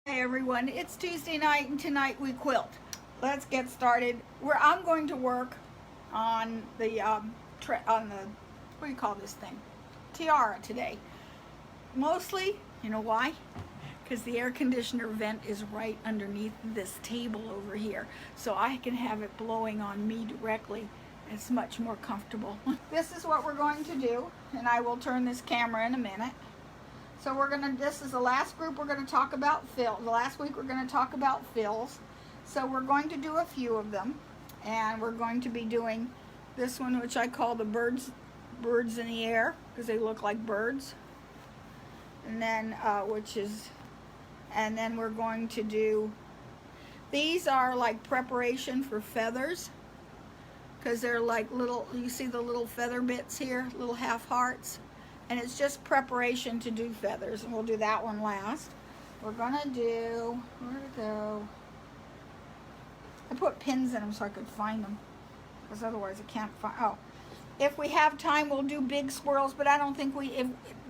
Hey everyone, it's Tuesday night and tonight we quilt. Let's get started. I'm going to work on the what do you call this thing? Tiara today. Mostly, you know why? Because the air conditioner vent is right underneath this table over here. So I can have it blowing on me directly. It's much more comfortable. This is what we're going to do, and I will turn this camera in a minute. So this is the last group we're going to talk about fill. The last week we're going to talk about fills. So we're going to do a few of them. And we're going to be doing this one, which I call the birds in the air, because they look like birds. And then, and then we're going to do, these are like preparation for feathers. Because they're like little, you see the little feather bits here, little half hearts. And it's just preparation to do feathers, and we'll do that one last. We're gonna do, where'd it go? I put pins in them so I could find them, because otherwise I can't find, oh. If we have time, we'll do big swirls, but I don't think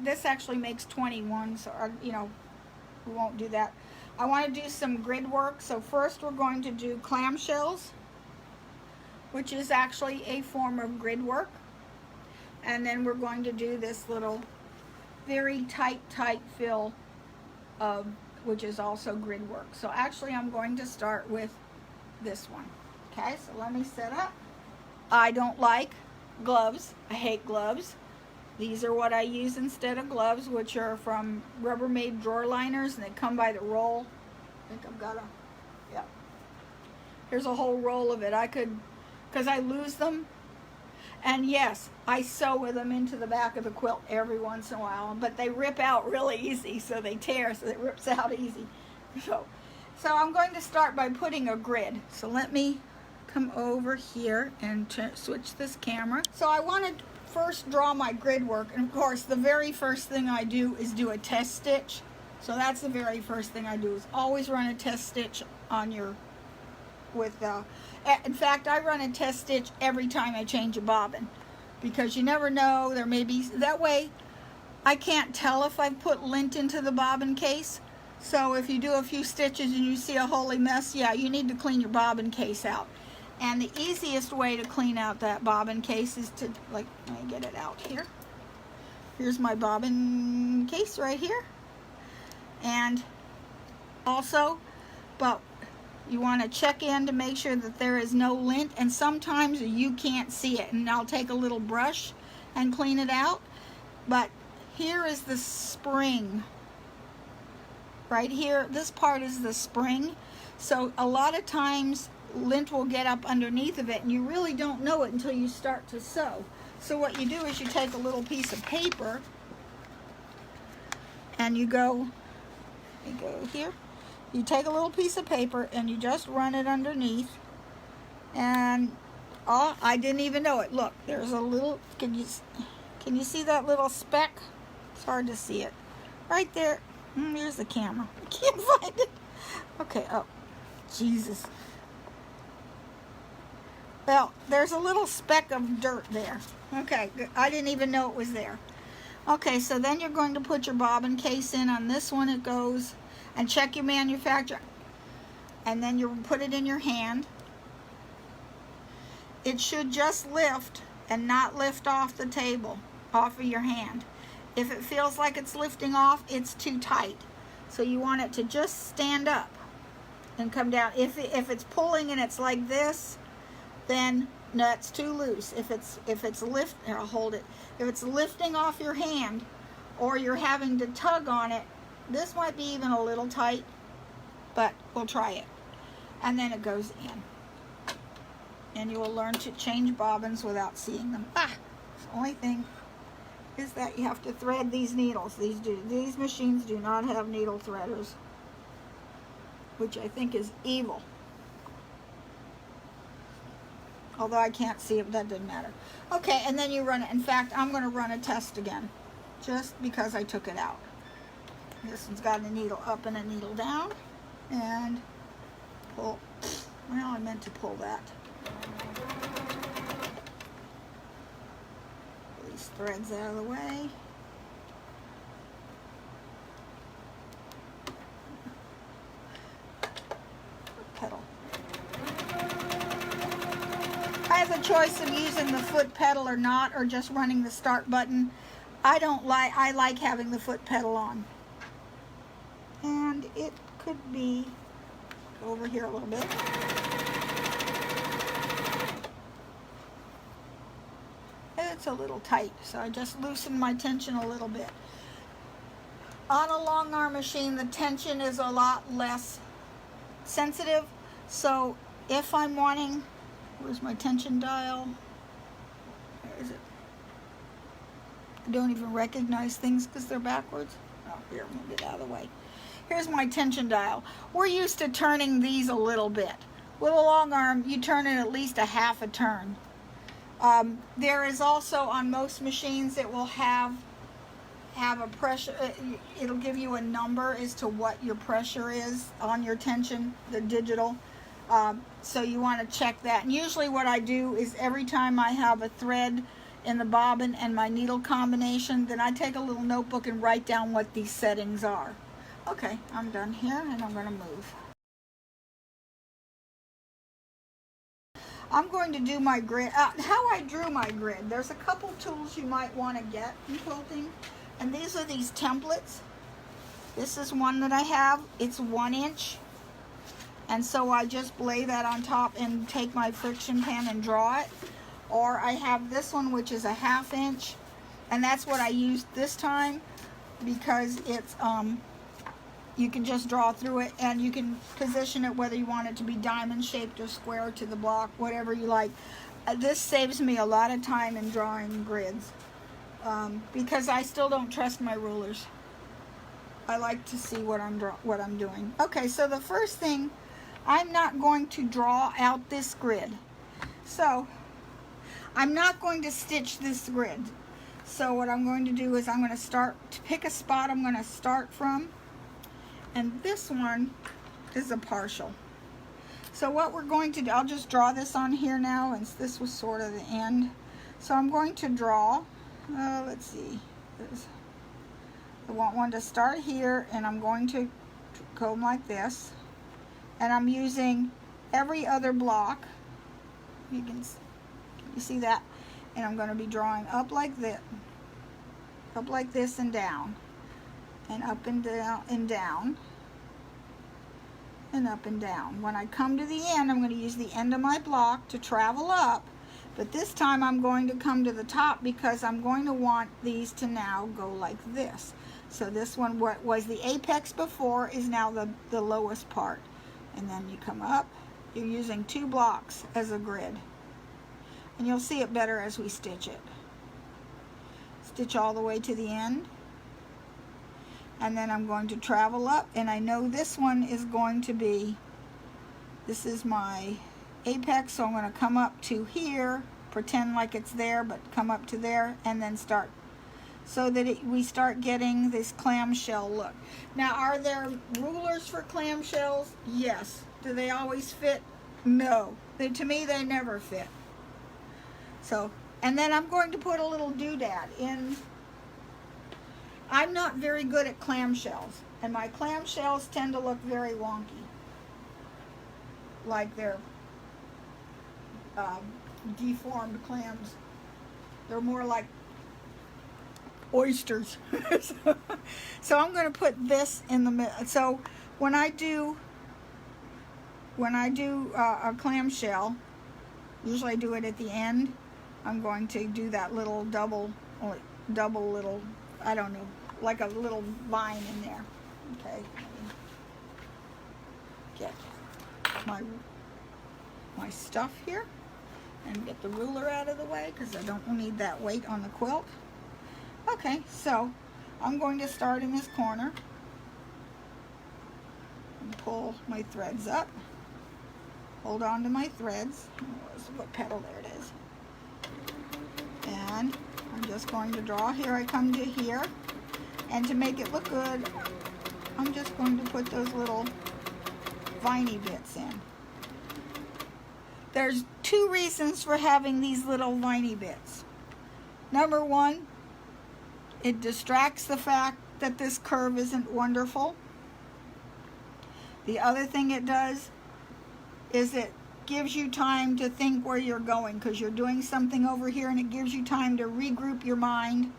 this actually makes 21, so, we won't do that. I wanna do some grid work, so first we're going to do clamshells, which is actually a form of grid work. And then we're going to do this little very tight fill, which is also grid work. So actually I'm going to start with this one. Okay, so let me set up. I don't like gloves. I hate gloves. These are what I use instead of gloves, which are from Rubbermaid drawer liners, and they come by the roll. I think I've got yeah. Here's a whole roll of it. Because I lose them. And yes, I sew with them into the back of the quilt every once in a while, but they rip out really easy, so they tear, so it rips out easy. So I'm going to start by putting a grid. So let me come over here and switch this camera. So I want to first draw my grid work, and of course the very first thing I do is do a test stitch. So that's the very first thing I do, is always run a test stitch on your, in fact, I run a test stitch every time I change a bobbin, because you never know, there may be, that way I can't tell if I've put lint into the bobbin case. So if you do a few stitches and you see a holy mess, yeah, you need to clean your bobbin case out. And the easiest way to clean out that bobbin case is to, let me get it out here. Here's my bobbin case right here. And also, but you want to check in to make sure that there is no lint, and sometimes you can't see it, and I'll take a little brush and clean it out. But here is the spring. Right here, this part is the spring. So a lot of times lint will get up underneath of it, and you really don't know it until you start to sew. So what you do is you take a little piece of paper and you go here. You take a little piece of paper and you just run it underneath, and oh, I didn't even know it. Look, there's a little, can you see that little speck? It's hard to see it. Right there. Here's the camera. I can't find it. Okay, oh, Jesus. Well, there's a little speck of dirt there. Okay, I didn't even know it was there. Okay, so then you're going to put your bobbin case in. On this one it goes, and check your manufacturer. And then you put it in your hand. It should just lift and not lift off the table, off of your hand. If it feels like it's lifting off, it's too tight. So you want it to just stand up and come down. If it's pulling and it's like this, then that's too loose. If it's here, I'll hold it. If it's lifting off your hand, or you're having to tug on it, this might be even a little tight, but we'll try it. And then it goes in. And you will learn to change bobbins without seeing them. The only thing is that you have to thread these needles. These machines do not have needle threaders, which I think is evil. Although I can't see it, that doesn't matter. Okay, and then you run it. In fact, I'm going to run a test again, just because I took it out. This one's got a needle up and a needle down, and pull. Well, I meant to pull that. Pull these threads out of the way. choice of using the foot pedal or not, or just running the start button. I like having the foot pedal on. And it could be, go over here a little bit. It's a little tight, so I just loosened my tension a little bit. On a long arm machine, the tension is a lot less sensitive, so if I'm wanting, where's my tension dial? Where is it? I don't even recognize things because they're backwards. Oh, here, move it out of the way. Here's my tension dial. We're used to turning these a little bit. With a long arm, you turn it at least a half a turn. There is also, on most machines, it will have a pressure, it'll give you a number as to what your pressure is on your tension, the digital. So you want to check that. And usually what I do is every time I have a thread in the bobbin and my needle combination, then I take a little notebook and write down what these settings are. Okay, I'm done here and I'm going to move. I'm going to do my grid. How I drew my grid. There's a couple tools you might want to get in quilting. And these are these templates. This is one that I have. It's 1 inch. And so I just lay that on top and take my friction pen and draw it. Or I have this one, which is a 1/2 inch. And that's what I used this time because it's, you can just draw through it and you can position it whether you want it to be diamond shaped or square to the block, whatever you like. This saves me a lot of time in drawing grids because I still don't trust my rulers. I like to see what I'm doing. Okay, so the first thing, I'm not going to draw out this grid. So I'm not going to stitch this grid. So what I'm going to do is I'm going to pick a spot I'm going to start from. And this one is a partial. So what we're going to do, I'll just draw this on here now, and this was sort of the end. So I'm going to draw, let's see, I want one to start here, and I'm going to go like this. And I'm using every other block. You see that? And I'm going to be drawing up like this and down. And up and down and down and up and down. When I come to the end, I'm going to use the end of my block to travel up, but this time I'm going to come to the top because I'm going to want these to now go like this. So this one, what was the apex before, is now the lowest part. And then you come up, you're using 2 blocks as a grid. And you'll see it better as we stitch it. Stitch all the way to the end. And then I'm going to travel up, and I know this one is going to be, this is my apex, so I'm going to come up to here, pretend like it's there, but come up to there, and then start, so that we start getting this clamshell look. Now, are there rulers for clamshells? Yes. Do they always fit? No. To me, they never fit. So, and then I'm going to put a little doodad in. I'm not very good at clamshells, and my clamshells tend to look very wonky, like they're deformed clams. They're more like oysters. So I'm going to put this in the middle. So when I do a clamshell, usually I do it at the end. I'm going to do that little double little, I don't know, like a little vine in there. Okay, get my stuff here and get the ruler out of the way because I don't need that weight on the quilt. Okay, so I'm going to start in this corner and pull my threads up. Hold on to my threads. What petal? There it is. And I'm just going to draw. Here I come to here. And to make it look good, I'm just going to put those little viney bits in. There's 2 reasons for having these little viney bits. Number 1, it distracts the fact that this curve isn't wonderful. The other thing it does is it gives you time to think where you're going, because you're doing something over here, and it gives you time to regroup your mind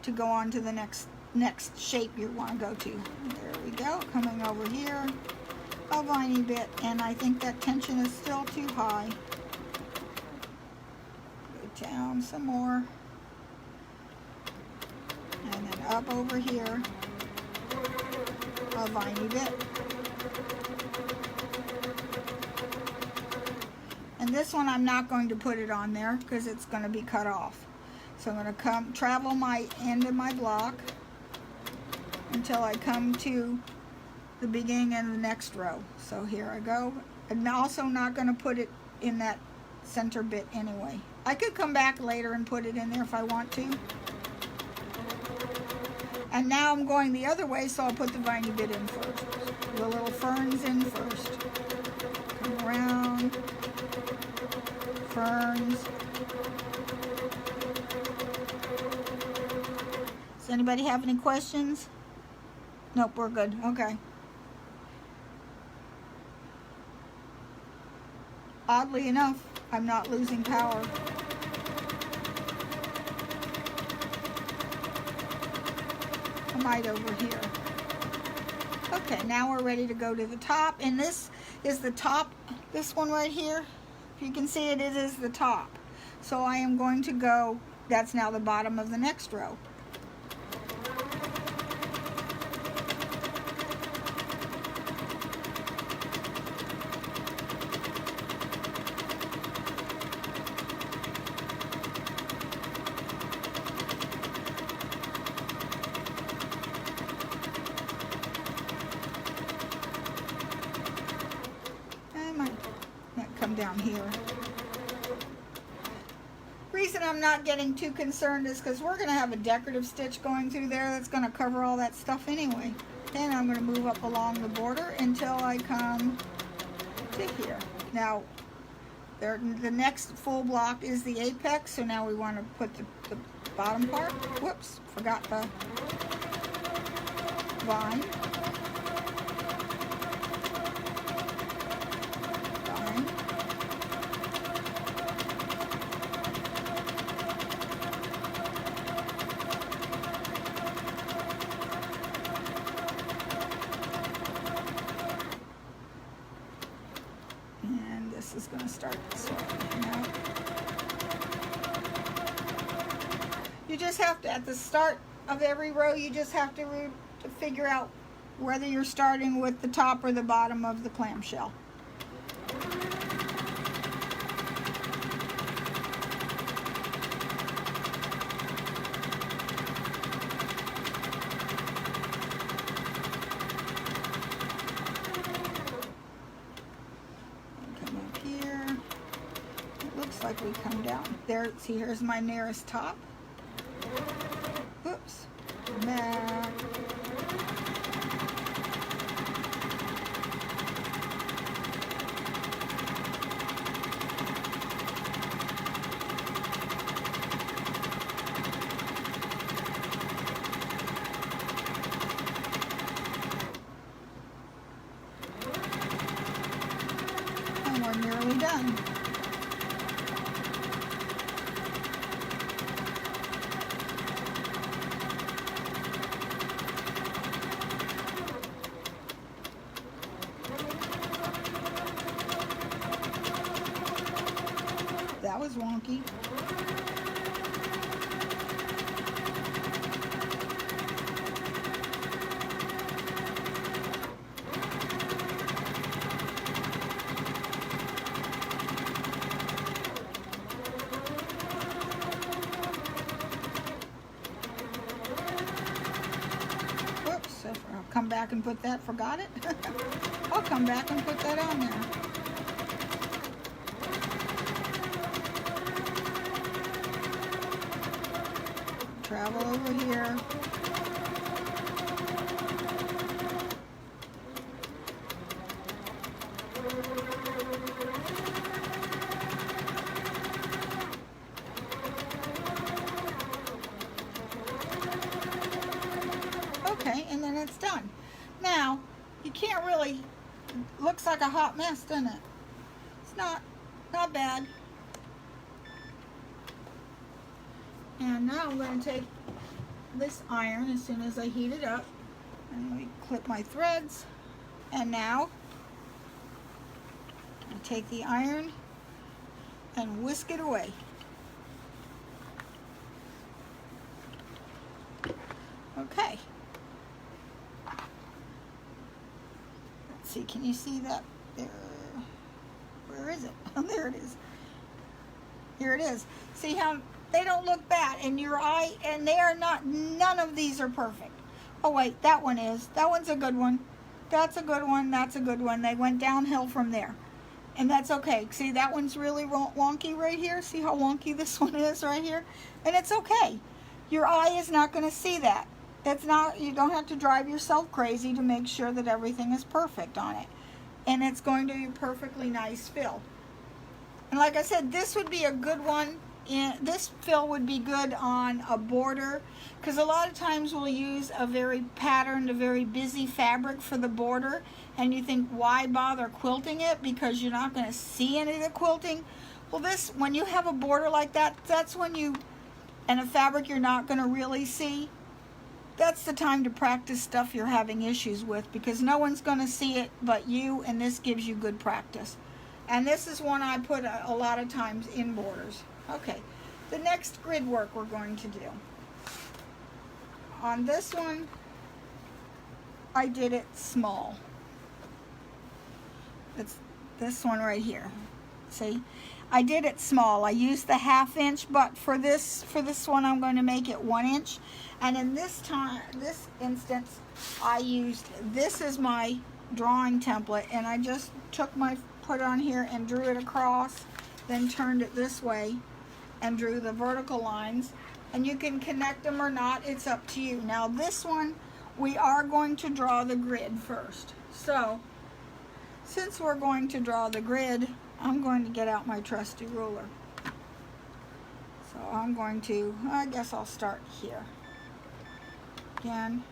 to go on to the next shape you want to go to. There we go, coming over here a tiny bit, and I think that tension is still too high. Go down some more, and then up over here a tiny bit. And this one I'm not going to put it on there because it's going to be cut off. So I'm going to travel my end of my block until I come to the beginning of the next row. So here I go. I'm also not going to put it in that center bit anyway. I could come back later and put it in there if I want to. And now I'm going the other way, so I'll put the viney bit in first. The little ferns in first. Come around. Ferns. Does anybody have any questions? Nope, we're good. Okay. Oddly enough, I'm not losing power. I might over here. Okay, now we're ready to go to the top, and this is the top, this one right here. If you can see it, it is the top. So I am going to go, that's now the bottom of the next row. Down here. Reason I'm not getting too concerned is because we're going to have a decorative stitch going through there that's going to cover all that stuff anyway. Then I'm going to move up along the border until I come to here. Now the next full block is the apex, so now we want to put the bottom part. Whoops, forgot the vine. Is going to start swelling out. You just have to, at the start of every row, you just have to figure out whether you're starting with the top or the bottom of the clamshell. Like we come down there. See, here's my nearest top. Oops. Back. And we're nearly done. That was wonky. Whoops, I'll come back and put that, forgot it. I'll come back and put that on there. Travel over here. Okay, and then it's done. Now, you can't really, looks like a hot mess, doesn't it? It's not bad. And now I'm going to take this iron as soon as I heat it up, and let me clip my threads. And now I take the iron and whisk it away. Okay. Let's see, can you see that? There. Where is it? Oh, there it is. Here it is. See how they don't look bad in your eye, and they are not, none of these are perfect. Oh wait, that one is. That one's a good one. That's a good one. That's a good one. They went downhill from there. And that's okay. See, that one's really wonky right here. See how wonky this one is right here? And it's okay. Your eye is not going to see that. It's not, you don't have to drive yourself crazy to make sure that everything is perfect on it. And it's going to be a perfectly nice fill. And like I said, this would be a good one. This fill would be good on a border, because a lot of times we'll use a very patterned, a very busy fabric for the border, and you think, why bother quilting it, because you're not going to see any of the quilting. Well, this, when you have a border like that, that's when you, and a fabric you're not going to really see, that's the time to practice stuff you're having issues with, because no one's going to see it but you, and this gives you good practice. And this is one I put a lot of times in borders. Okay, the next grid work we're going to do. On this one, I did it small. It's this one right here. See, I did it small. I used the 1/2 inch, but for this one, I'm going to make it 1 inch. And in this instance, I used this as my drawing template, and I just took put it on here and drew it across, then turned it this way and drew the vertical lines. And you can connect them or not, it's up to you. Now this one, we are going to draw the grid first. So, since we're going to draw the grid, I'm going to get out my trusty ruler. So I'm going to, I guess I'll start here. Again,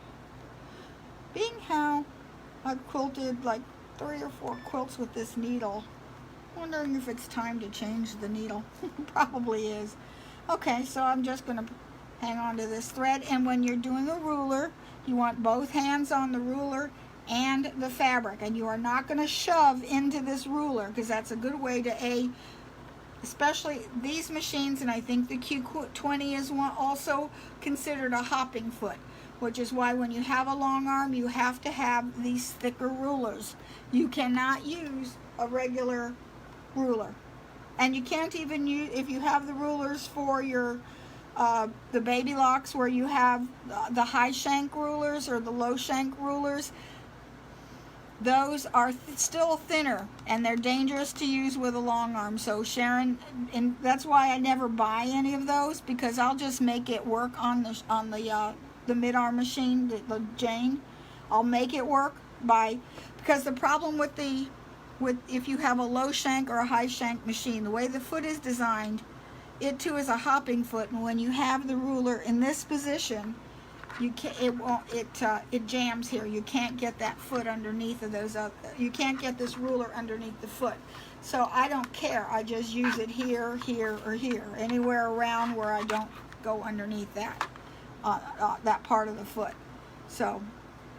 being how I've quilted like 3 or 4 quilts with this needle, wondering if it's time to change the needle. Probably is. Okay, so I'm just going to hang on to this thread, and when you're doing a ruler, you want both hands on the ruler and the fabric, and you are not going to shove into this ruler, because that's a good way to especially these machines, and I think the Q20 is also considered a hopping foot, which is why when you have a long arm, you have to have these thicker rulers. You cannot use a regular ruler, and you can't even use, if you have the rulers for your the baby locks, where you have the high shank rulers or the low shank rulers, those are still thinner, and they're dangerous to use with a long arm. So Sharon, and that's why I never buy any of those, because I'll just make it work on the mid-arm machine, the Jane. I'll make it work because the problem with if you have a low shank or a high shank machine, the way the foot is designed, it too is a hopping foot, and when you have the ruler in this position, you can't, it jams here. You can't get that foot underneath of those other, you can't get this ruler underneath the foot. So I don't care. I just use it here, here, or here, anywhere around where I don't go underneath that that part of the foot. So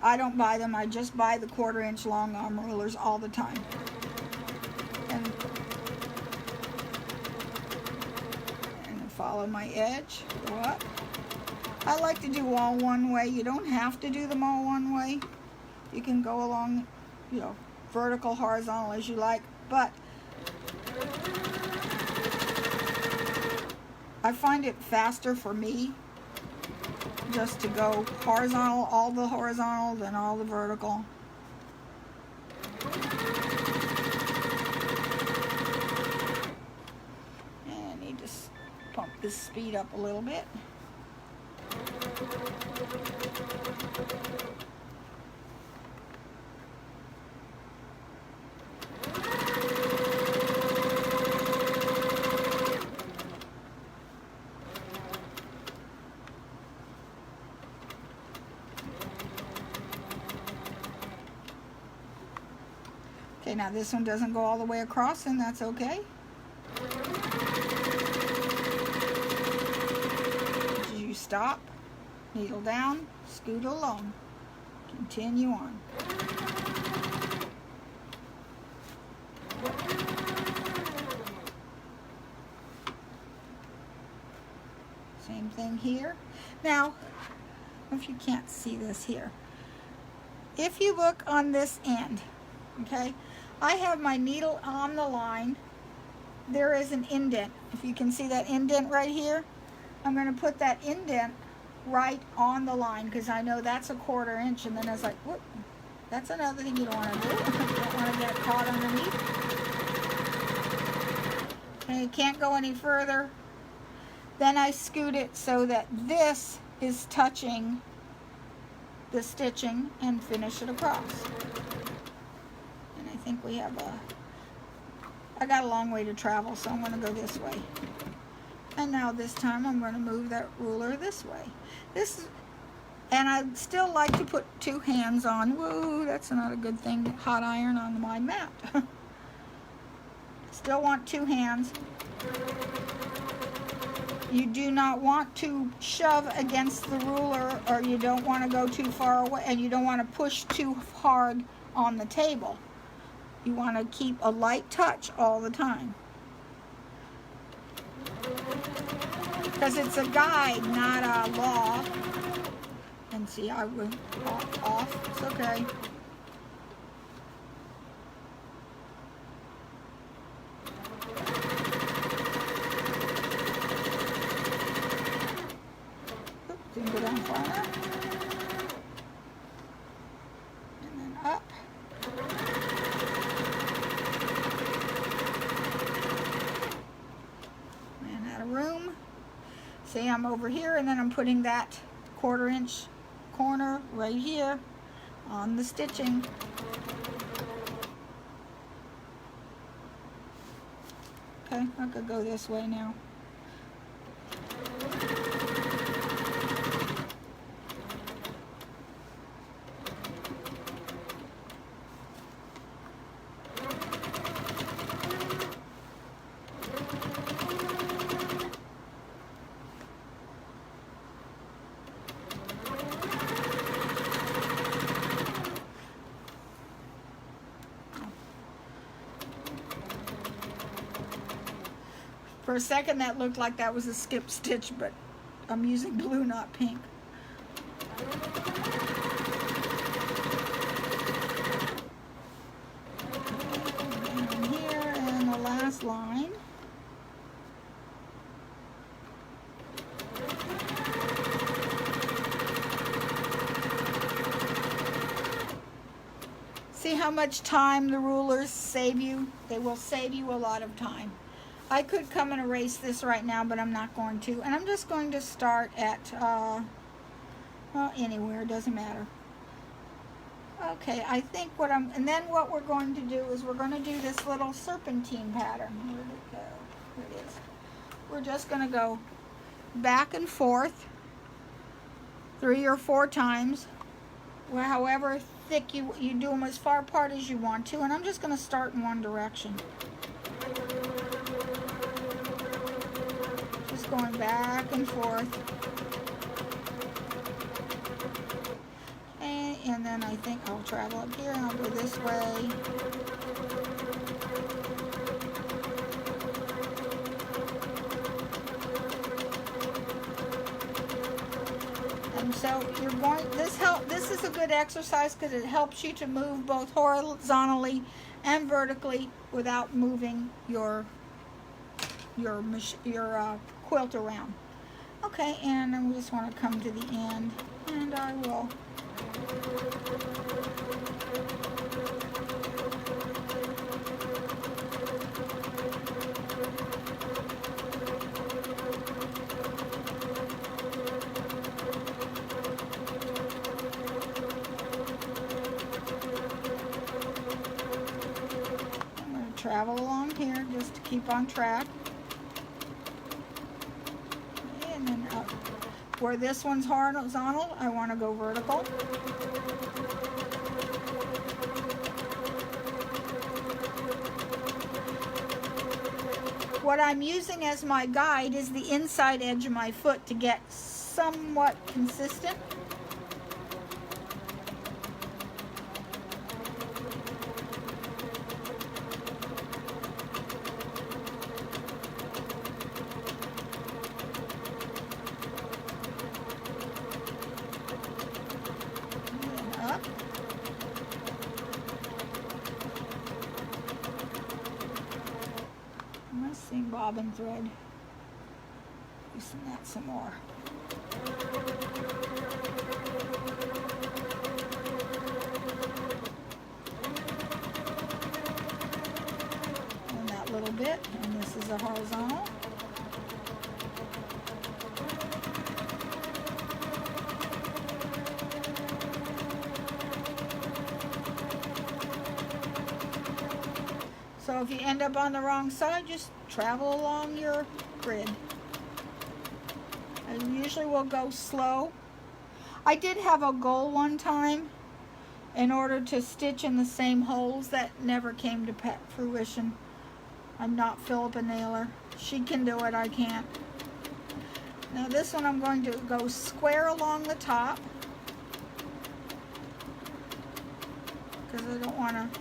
I don't buy them. I just buy the 1/4 inch long arm rulers all the time. And follow my edge. Go up. I like to do all one way. You don't have to do them all one way. You can go along, vertical, horizontal as you like. But I find it faster for me just to go horizontal, all the horizontal, then all the vertical. And I need to pump this speed up a little bit. Okay, now this one doesn't go all the way across, and that's okay. You stop, needle down, scoot along, continue on. Same thing here. Now, if you can't see this here, if you look on this end, okay, I have my needle on the line. There is an indent. If you can see that indent right here, I'm going to put that indent right on the line because I know that's a 1/4 inch, and then I was like, whoop, that's another thing you don't want to do. You don't want to get caught underneath. And you can't go any further. Then I scoot it so that this is touching the stitching and finish it across. And I think we have I got a long way to travel, so I'm going to go this way. And now this time I'm going to move that ruler this way. And I still like to put 2 hands on. Whoa, that's not a good thing. Hot iron on my mat. Still want 2 hands. You do not want to shove against the ruler, or you don't want to go too far away, and you don't want to push too hard on the table. You want to keep a light touch all the time. Because it's a guide, not a law. And see, I went off. It's okay. Didn't go down far enough. And then up. Ran out of room. See, I'm over here, and then I'm putting that 1/4 inch corner right here on the stitching. Okay, I could go this way now. For a second that looked like that was a skip stitch, but I'm using blue, not pink. And here in the last line. See how much time the rulers save you? They will save you a lot of time. I could come and erase this right now, but I'm not going to. And I'm just going to start at, well, anywhere, doesn't matter. Okay, I think and then what we're going to do is we're going to do this little serpentine pattern. Where did it go? Here it is. We're just going to go back and forth 3 or 4 times. Well, however thick you do them as far apart as you want to. And I'm just going to start in one direction. Going back and forth. Okay, and then I think I'll travel up here and I'll go this way. And so you're going, this is a good exercise because it helps you to move both horizontally and vertically without moving your quilt around. Okay, and I just want to come to the end, and I will travel along here just to keep on track. And then up. Where this one's horizontal, I want to go vertical. what I'm using as my guide is the inside edge of my foot to get somewhat consistent. Bobbin thread. Loosen that some more. And that little bit, and this is a horizontal. So if you end up on the wrong side, just travel along your grid. I usually will go slow. I did have a goal one time in order to stitch in the same holes. That never came to fruition. I'm not Philippa Nailer. She can do it, I can't. Now this one I'm going to go square along the top because I don't want to.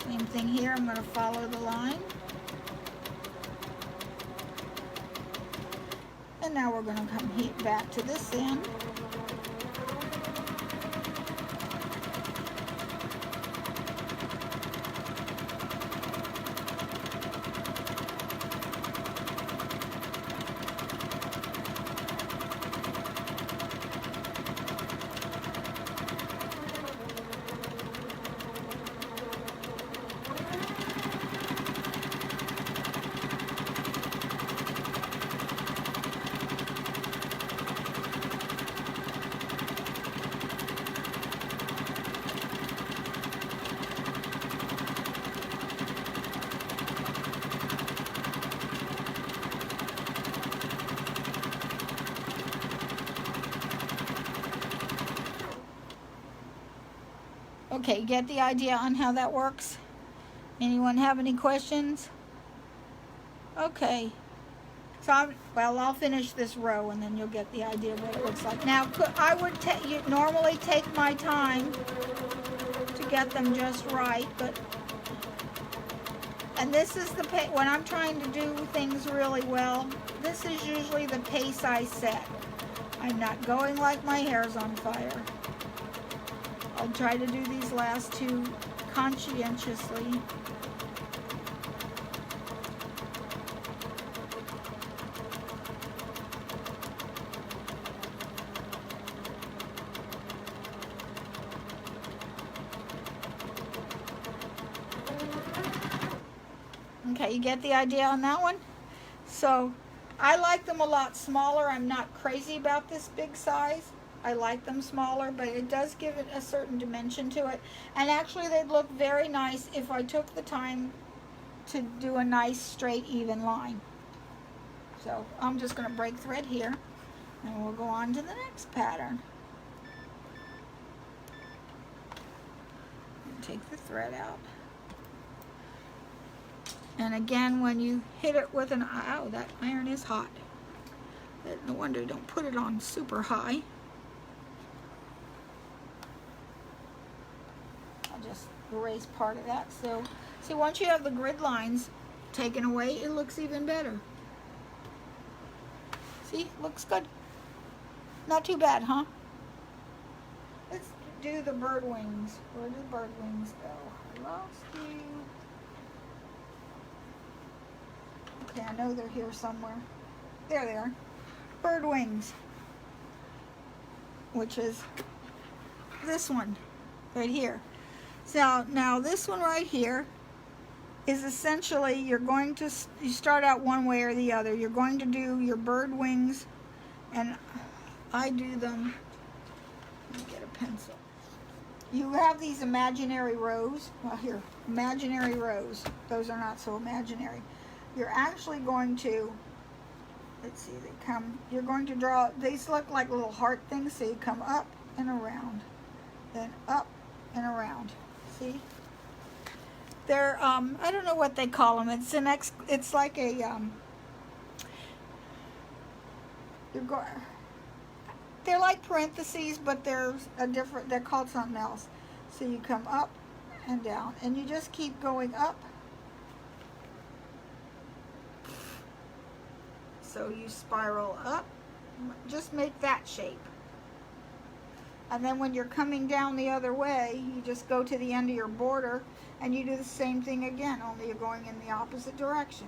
Same thing here, I'm going to follow the line. And now we're going to come back to this end. Okay, get the idea on how that works? Anyone have any questions? Okay. So I'll finish this row and then you'll get the idea of what it looks like. Now, I would normally take my time to get them just right, and this is the pace. When I'm trying to do things really well, this is usually the pace I set. I'm not going like my hair's on fire. I'll try to do these last two conscientiously. Okay, you get the idea on that one? So I like them a lot smaller. I'm not crazy about this big size. I like them smaller, but it does give it a certain dimension to it. And actually they'd look very nice if I took the time to do a nice straight even line. So I'm just going to break thread here and we'll go on to the next pattern. Take the thread out. And again, when you hit it with an, oh, that iron is hot. No wonder you don't put it on super high. Just erase part of that. So see, once you have the grid lines taken away, it looks even better. See, looks good. Not too bad, huh? Let's do the bird wings. Where did the bird wings go? I lost you. Okay, I know they're here somewhere. There they are. Bird wings, which is this one right here. So now this one right here is essentially, you start out one way or the other. You're going to do your bird wings, and I do them, let me get a pencil. You have these imaginary rows. Well, here, imaginary rows. Those are not so imaginary. You're actually going to, let's see, you're going to draw, these look like little heart things, so you come up and around, then up and around. See? They're, I don't know what they call them. It's like a, they're like parentheses, but they're called something else. So you come up and down, and you just keep going up. So you spiral up, just make that shape. And then when you're coming down the other way, you just go to the end of your border and you do the same thing again, only you're going in the opposite direction.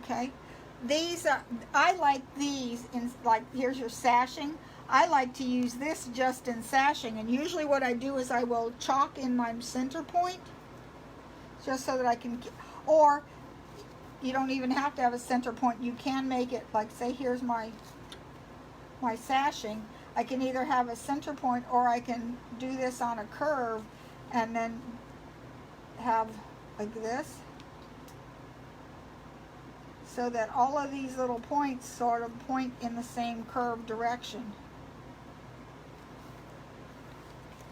Okay, these are, I like these in, like, here's your sashing. I like to use this just in sashing, and usually what I do is I will chalk in my center point just so that I can, or you don't even have to have a center point. You can make it, like, say here's my sashing. I can either have a center point, or I can do this on a curve and then have like this, so that all of these little points sort of point in the same curved direction.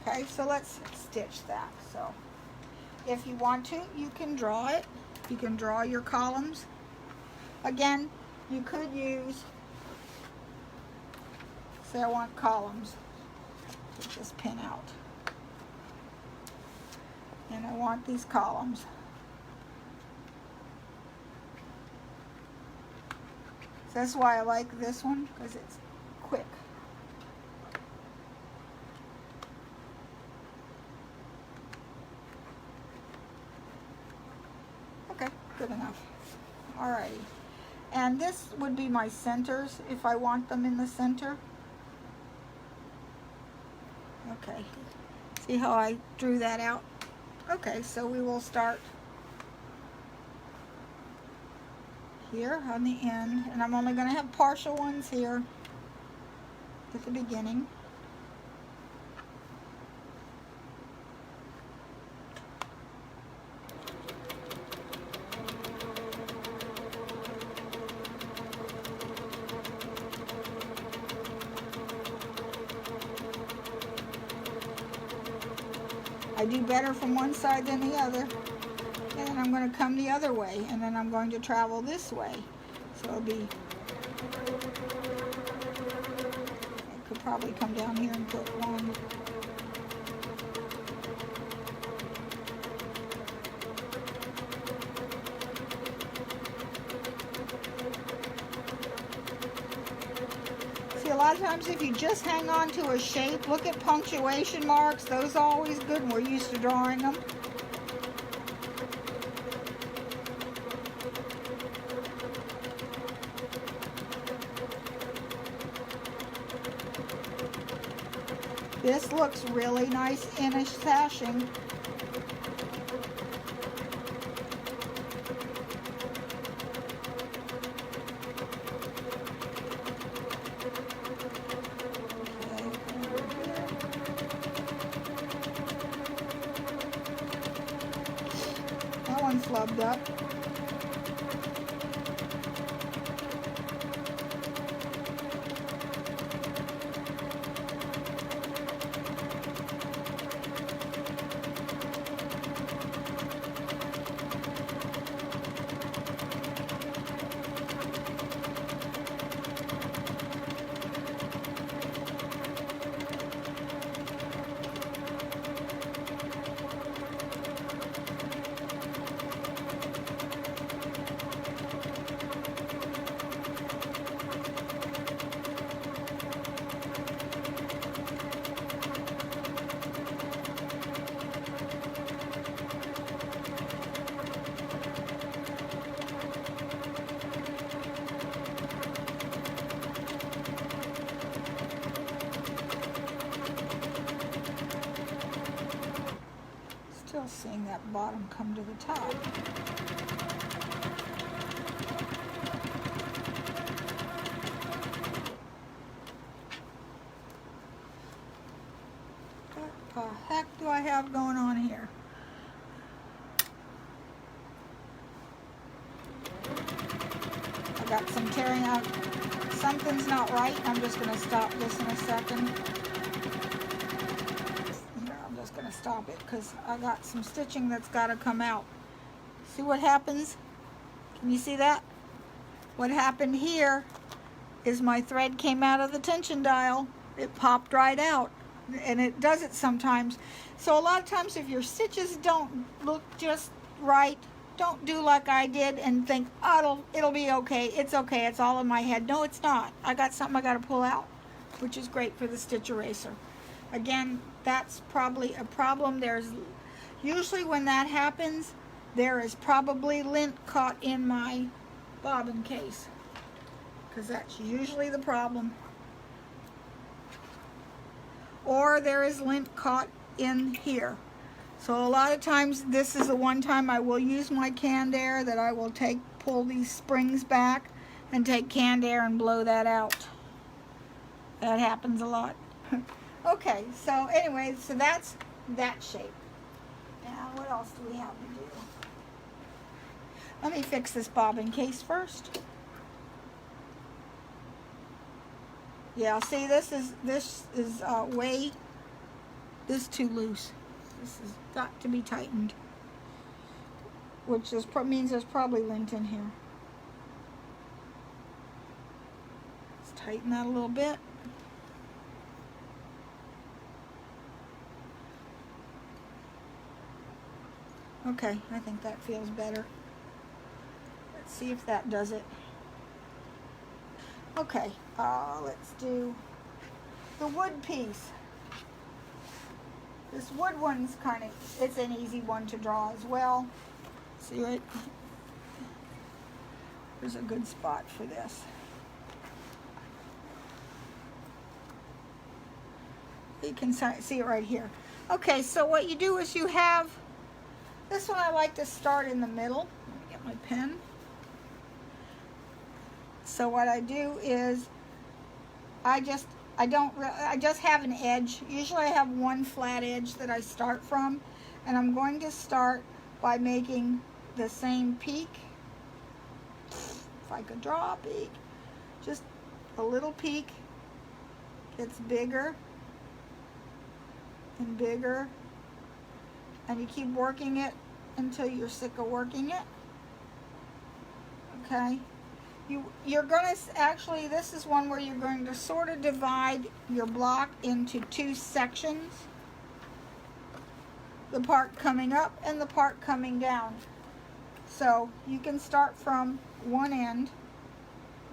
Okay, so let's stitch that. So if you want to, you can draw it. You can draw your columns. Again, you could use, say I want columns. Take this pin out. And I want these columns. So that's why I like this one, because it's quick. Okay, good enough. Alrighty. And this would be my centers if I want them in the center. Okay. See how I drew that out? Okay, so we will start here on the end, and I'm only going to have partial ones here at the beginning. I do better from one side than the other. And then I'm going to come the other way, and then I'm going to travel this way. So it'll be, I could probably come down here and put one. See, a lot of times if you just hang on to a shape, look at punctuation marks. Those are always good, and we're used to drawing them. This looks really nice in a sashing. That one's flubbed up. Still seeing that bottom come to the top. What the heck do I have going on here? I got some tearing out something's not right. I'm just going to stop this in a second. Here, I'm just going to stop it because I got some stitching that's got to come out. See what happens? Can you see that? What happened here is my thread came out of the tension dial. It popped right out, and it does it sometimes. So a lot of times if your stitches don't look just right, don't do like I did and think, oh, it'll be okay. It's okay. It's all in my head. No, it's not. I got something I got to pull out, which is great for the stitch eraser. Again, that's probably a problem. There's usually when that happens, there is probably lint caught in my bobbin case, because that's usually the problem. Or there is lint caught in here. So a lot of times, this is the one time I will use my canned air, that I will pull these springs back and take canned air and blow that out. That happens a lot. Okay, so anyway, so that's that shape. Now, what else do we have to do? Let me fix this bobbin case first. Yeah, see, this is way too loose. This has got to be tightened, which means there's probably lint in here. Let's tighten that a little bit. Okay, I think that feels better. Let's see if that does it. Okay, let's do the wood piece. This wood one's it's an easy one to draw as well. See right? There's a good spot for this. You can see it right here. Okay, so what you do is you have, this one I like to start in the middle. Let me get my pen. So what I do is, I just have an edge. Usually I have one flat edge that I start from, and I'm going to start by making the same peak. If I could draw a peak, just a little peak. Gets bigger and bigger, and you keep working it until you're sick of working it. Okay. You're going to actually, this is one where you're going to sort of divide your block into two sections. The part coming up and the part coming down. So you can start from one end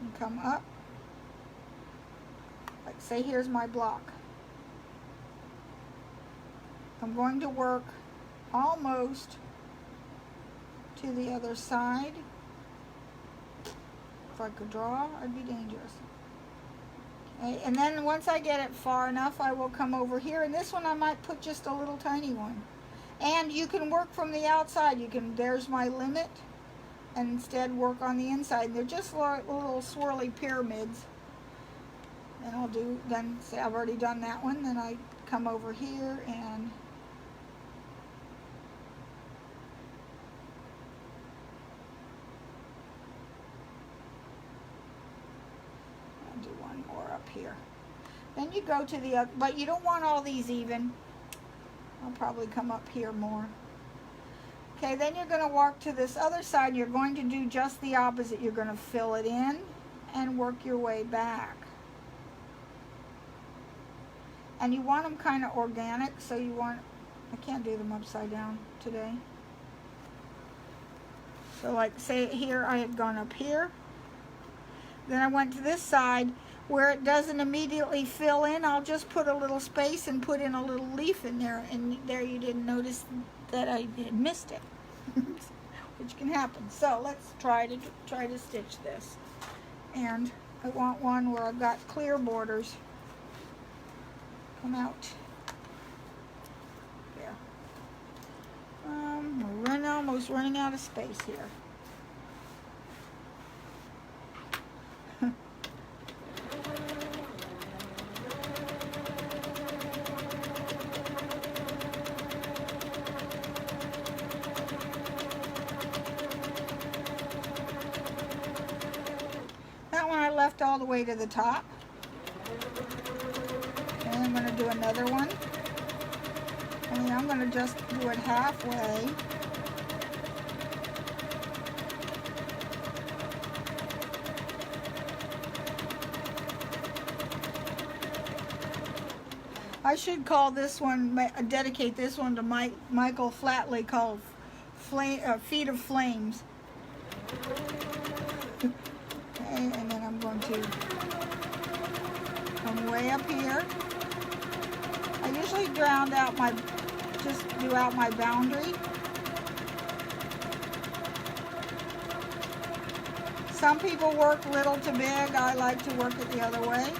and come up. Like say here's my block. I'm going to work almost to the other side. If I could draw, I'd be dangerous. Okay, and then once I get it far enough, I will come over here. And this one I might put just a little tiny one. And you can work from the outside. There's my limit, and instead work on the inside. And they're just little swirly pyramids. And then say I've already done that one. Then I come over here and do one more up here. Then you go to the other, but you don't want all these even. I'll probably come up here more. Okay, then you're going to walk to this other side. You're going to do just the opposite. You're going to fill it in and work your way back. And you want them kind of organic, so you want, I can't do them upside down today. So like say here I had gone up here. Then I went to this side where it doesn't immediately fill in. I'll just put a little space and put in a little leaf in there, and there you didn't notice that I had missed it, which can happen. So let's try to stitch this. And I want one where I've got clear borders. Come out. There. We're almost running out of space here. left all the way to the top. And I'm going to do another one. And I'm going to just do it halfway. I should call this one, dedicate this one to Michael Flatley, called Feet of Flames. Okay, and then I'm going to come way up here. I usually just do out my boundary. Some people work little to big. I like to work it the other way.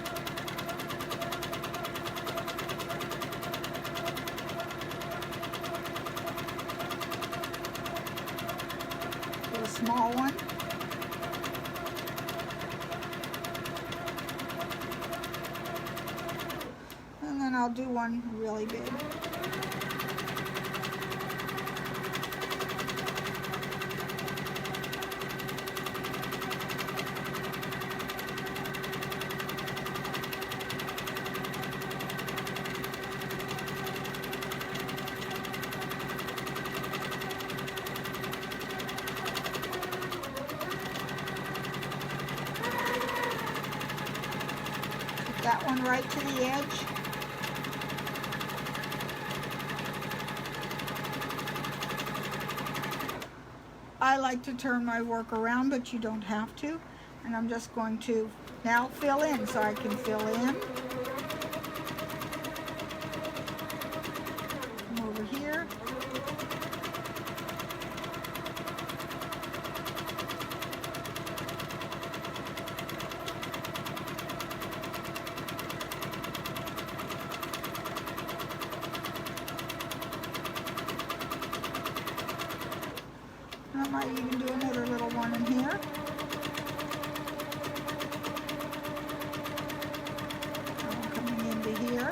Do a small one. And then I'll do one really big. That one right to the edge. I like to turn my work around, but you don't have to. And I'm just going to now fill in, so I can fill in. Come over here. I might even do another little one in here. Coming into here.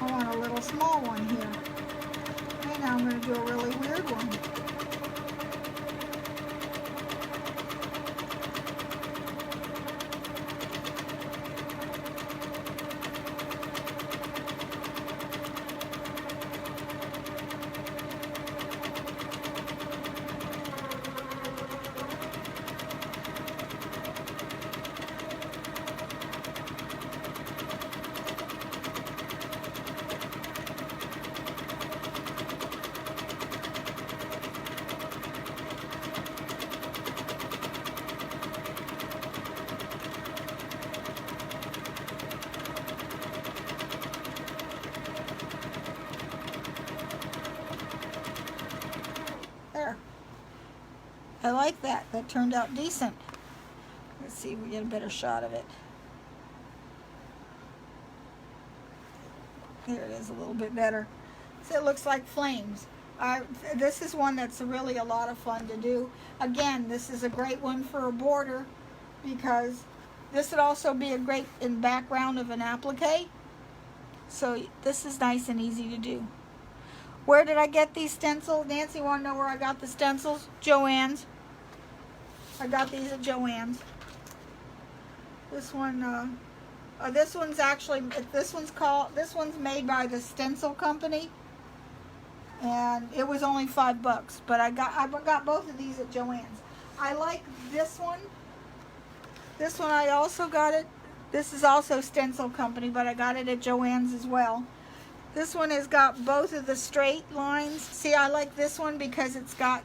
I want a little small one here. Okay, now I'm going to do a really weird one. There. I like that. That turned out decent. Let's see if we get a better shot of it. There it is, a little bit better. So it looks like flames. This is one that's really a lot of fun to do. Again, this is a great one for a border, because this would also be a great in background of an applique. So this is nice and easy to do. Where did I get these stencils? Nancy, want to know where I got the stencils? Joann's. I got these at Joann's. This one, this one's actually, this one's made by the Stencil Company, and it was only $5. But I got both of these at Joann's. I like this one. This one I also got it. This is also Stencil Company, but I got it at Joann's as well. This one has got both of the straight lines. See, I like this one because it's got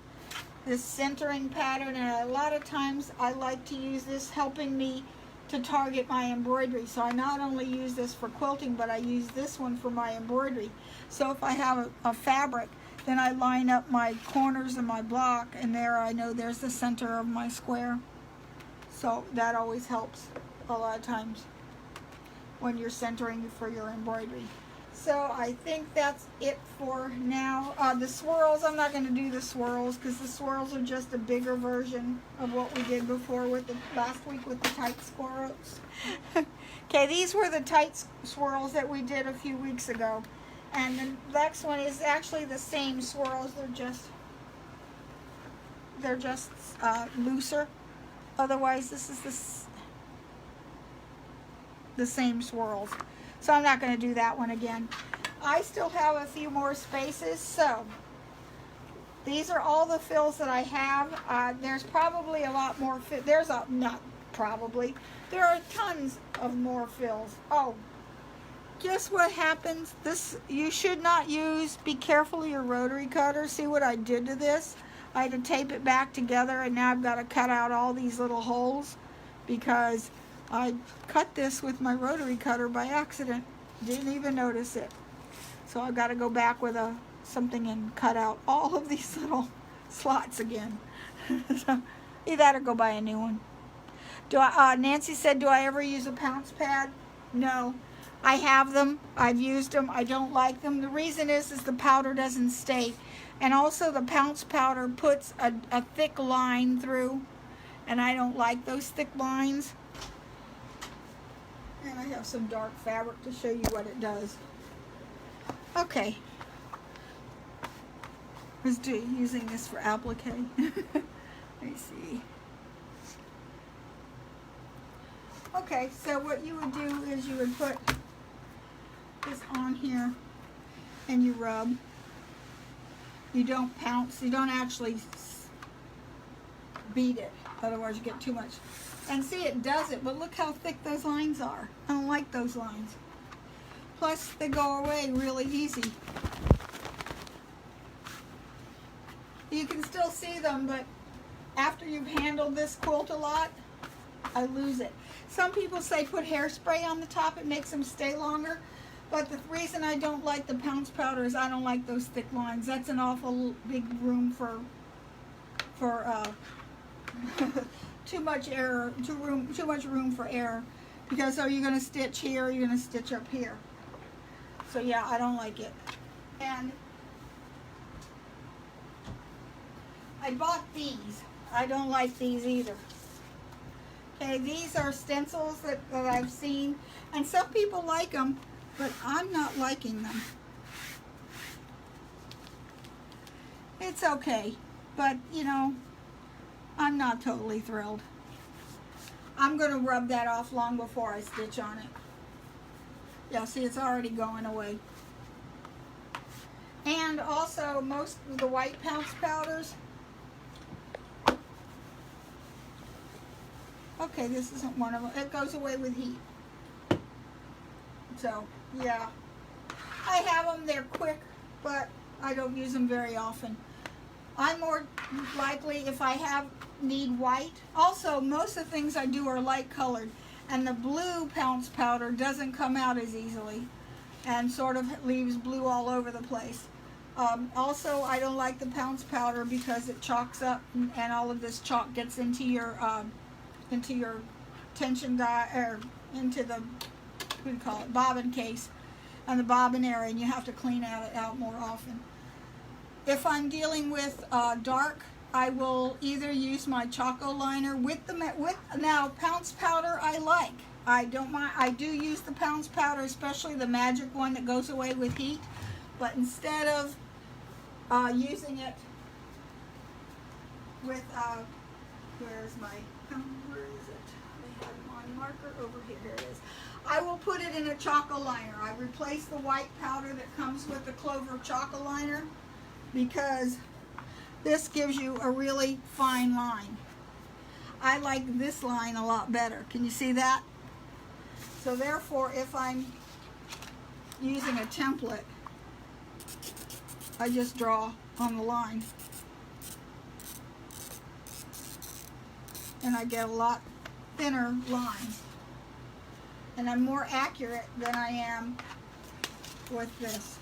this centering pattern, and a lot of times I like to use this helping me to target my embroidery. So I not only use this for quilting, but I use this one for my embroidery. So if I have a fabric, then I line up my corners of my block, and there I know there's the center of my square. So that always helps a lot of times. when you're centering for your embroidery. So I think that's it for now. The swirls, I'm not going to do the swirls because the swirls are just a bigger version of what we did before with the last week with the tight swirls. Okay, these were the tight swirls that we did a few weeks ago. And the next one is actually the same swirls, they're just looser. Otherwise, this is the same swirls. So I'm not going to do that one again. I still have a few more spaces, so these are all the fills that I have. There's probably a lot more. Not probably. There are tons of more fills. Oh, guess what happens? This you should not use. Be careful of your rotary cutter. See what I did to this? I had to tape it back together, and now I've got to cut out all these little holes because I cut this with my rotary cutter by accident. Didn't even notice it. So I've got to go back with something and cut out all of these little slots again. So either that or go buy a new one. Nancy said, do I ever use a pounce pad? No. I have them. I've used them. I don't like them. The reason is the powder doesn't stay. And also the pounce powder puts a thick line through. And I don't like those thick lines. And I have some dark fabric to show you what it does. Okay. I was using this for applique. Let me see. Okay, so what you would do is you would put this on here and you rub. You don't pounce. You don't actually beat it. Otherwise you get too much. And see, it does it, but look how thick those lines are. I don't like those lines. Plus, they go away really easy. You can still see them, but after you've handled this quilt a lot, I lose it. Some people say put hairspray on the top, it makes them stay longer. But the reason I don't like the pounce powder is I don't like those thick lines. That's an awful big room for too much much room for error, because are you going to stitch here or are you going to stitch up here? So yeah, I don't like it. And I bought these. I don't like these either. Okay, these are stencils that I've seen, and some people like them, but I'm not liking them. It's okay, but you know, I'm not totally thrilled. I'm going to rub that off long before I stitch on it. Yeah, see, it's already going away. And also, most of the white pounce powders. Okay, this isn't one of them. It goes away with heat. So, yeah. I have them. They're quick, but I don't use them very often. I'm more likely if I need white. Also, most of the things I do are light colored, and the blue pounce powder doesn't come out as easily and sort of leaves blue all over the place. Also, I don't like the pounce powder because it chalks up, and all of this chalk gets into your tension die, or into the, what do you call it, bobbin case and the bobbin area, and you have to clean it out more often. If I'm dealing with dark, I will either use my Choco liner now pounce powder. I like. I don't mind. I do use the pounce powder, especially the magic one that goes away with heat. But instead of using it with where is it? I had my marker over here. Here it is. I will put it in a Choco liner. I replace the white powder that comes with the Clover Choco liner, because this gives you a really fine line. I like this line a lot better. Can you see that? So therefore, if I'm using a template, I just draw on the line. And I get a lot thinner lines. And I'm more accurate than I am with this.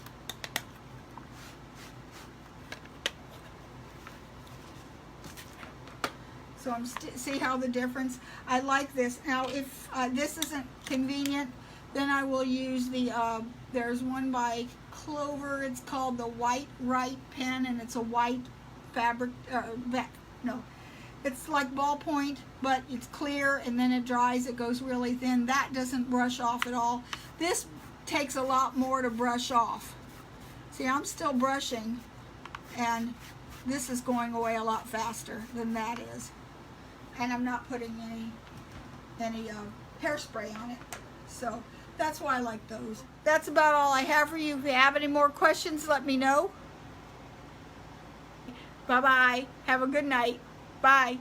So see how the difference? I like this. Now if this isn't convenient, Then I will use the, there's one by Clover, it's called the White Right pen, and it's a white fabric, no, it's like ballpoint, but it's clear, and then it dries, it goes really thin. That doesn't brush off at all. This takes a lot more to brush off. See, I'm still brushing, and this is going away a lot faster than that is. And I'm not putting any hairspray on it. So that's why I like those. That's about all I have for you. If you have any more questions, let me know. Bye-bye. Have a good night. Bye.